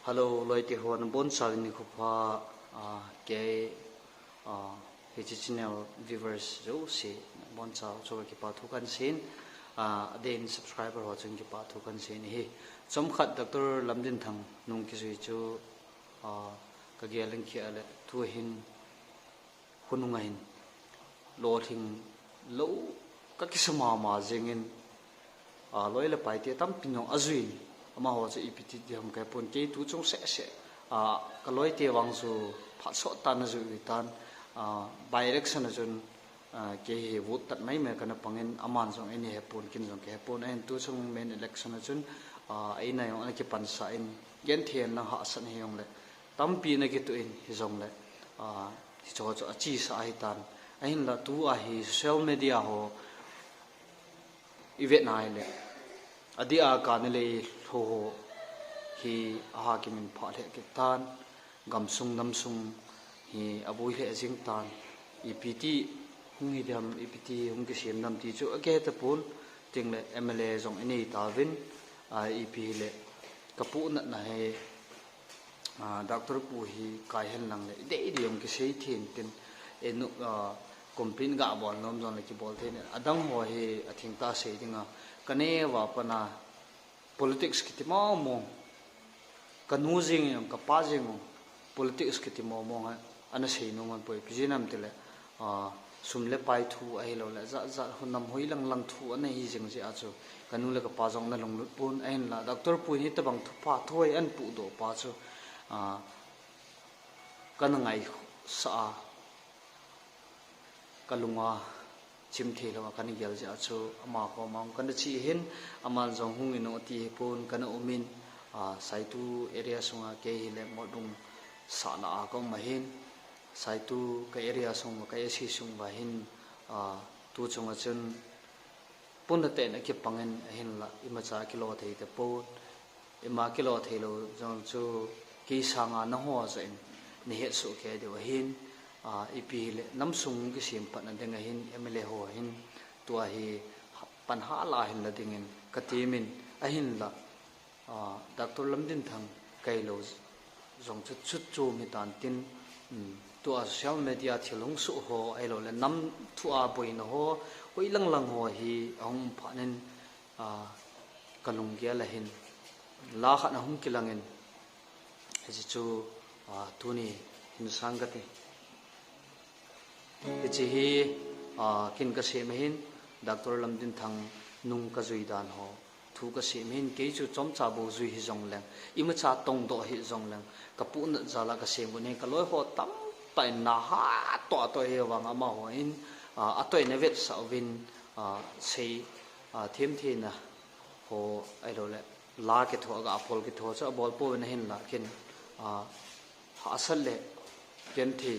Hello, loi ti hon bon sal ni khupa ke hi channel viewers jo si bon sal so ki pa thu kan sin den subscriber ho chung ki pa thu kan sin hi chom khat Dr. Lamdin Thang nung ki sui chu ka geleng ki ale thu hin hununga hin lo thing lo ka kisama ma jengin loi le pai te tam pinong azui ama ho che ipiti diam kai pon ke tu chung se ka loi te wang su phat so tan zu tan direction ajun ke he vote tat mai me kana pangin aman jong any he pon kin jong ke pon en tu chung main election ajun ai na yong ki pan sa in gen thian na ha san he yong le tam pi na ki tu in hi jong le hi cho cho chi sa hi tan ain la tu a hi social media ho event nai le adi a kan le ho hi a ki min pha le ki tan gam sung nam sung hi abui le jing tan ept hungi dam ept hung ki sem nam ti chu age ta pun ting le mla jong ani ta win ep le kapu na he doctor pu hi kai hen lang le de diom ki sei thin tin enu kompin ga bol nom jon le ki bol the ne adang ho he athing ta sei dinga kane wa pana politics ki mo mo kanu jing yam ka pa jing politics ki mo mo ha ana sei no man poi pijinam tele sum le pai thu ai lo la za za hunam hoi lang lang thu ana hi jing ji a chu kanu le ka pa jong na long lut pun ain la doctor pu hi ta bang thu pa thoi an pu do pa chu kan ngai sa kalunga chimthi lo kan gel ja chu ama ko mang kan chi hin amal jong hung ino ti pun kan umin saitu area sunga ke hile modung sana ko mahin saitu ka area sung ka esi sung ba hin tu chunga chun punate na ki pangen hin la imacha kilo thei te po ima kilo thei lo jong chu ki sanga na ho zain ni he su ke de hin ipi le namsung ki sim pan denga hin mla ho hin tua hi pan ha la hin la dingin katimin ahin la Dr. Lamdin Thang kai lo jong chu chu mi tan tin tua social media thilung su ho ai lo le nam thua boin ho hoi lang lang ho hi ong phanin kalung gya la hin la kha na hum kilangin hi chu tuni hin sangate chi hi kin ka se mehin Dr. Lamdin Thang nung ka zui dan ho thu ka se mehin ke chu chom cha bo zui hi jong leng ima cha tong do hi jong leng ka pu na jala ka se ne ka loi ho tam tai na ha to he wang ama ho in atoi ne vet sa win sei them the na ho ai lo le la ke tho ga apol ke tho cha bol po na hin la kin ha sal le ken thi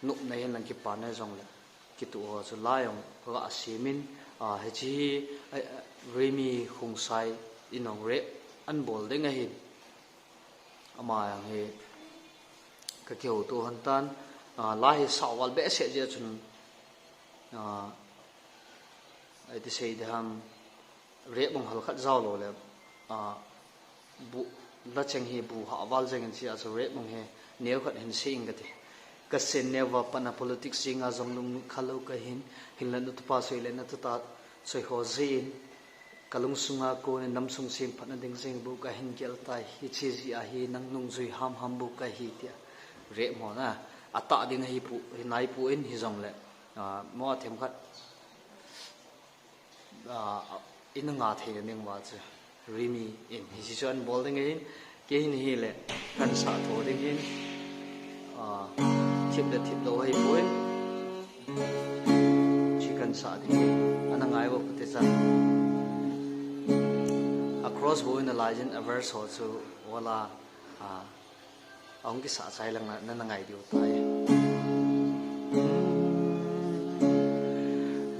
nup na hen lang ki pa na jong le ki tu ho chu la yong ga asimin he chi remi khung sai inong re an bol de nga hi ama yang he ka keu tu han tan la hi sawal be se je chun ai ti sei de ham re bong hal khat zaw lo le bu la cheng hi bu ha wal jeng chi a so re bong he neu khat hen sing ga te ka sen ne wa pana politics singa jong lum khalo ka hin hinlan tu pa soi le na tu ta soi ho zin kalung sunga ko ne nam sung sim phana ding sing bu ka hin gel tai hi chi ji a hi nang nung zui ham bu ka hi tia re mo na ata ding hi pu nai pu in hi jong le mo them khat in nga the ning wa che rimi in hi si chuan bol ding in ke hin hi le kan sa tho ding in thip lo hai puin chicken sa ding ana ngai wo pute cha across bo in the legend averse also wala ong ki sa sai lang na ngai diu tai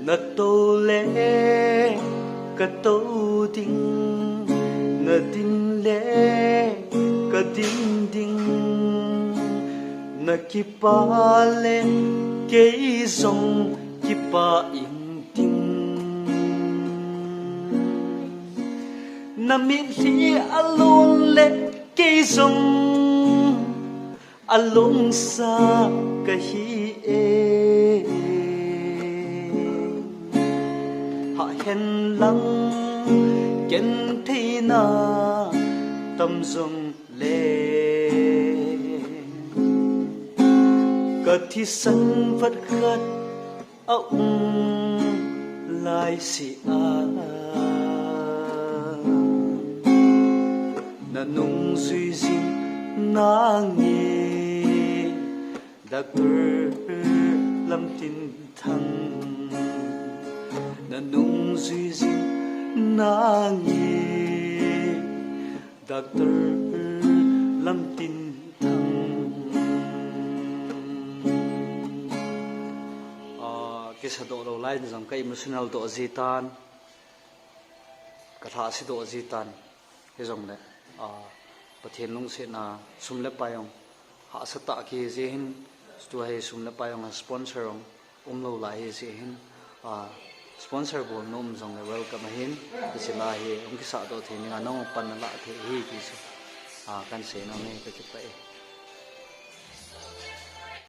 na to le ka to ding na din le ka din ding na ki pa le ke song ki pa in ting na mi li alone le cây rong along sa kahi e hạ hen lăng ken thei na tâm rong le cất thi sân vật khát ông lại si a na nung duy dinh na nghe doctor lâm tin thăng na nung duy dinh na nghe doctor lâm tin thăng cái sa độ đầu lại rằng cái emotional độ gì tan cái thà si độ gì tan cái dòng này bát thiên lung sẽ na sum le payong hạ sát tạ kia gì hin tu hay sum le payong là sponsor ông lâu lại gì hin sponsor bol nom dòng này welcome hin cái sẽ là hi ông cái sa độ thì nghe nó pan là thì hi cái sẽ kan sẽ nó nghe cái chụp vậy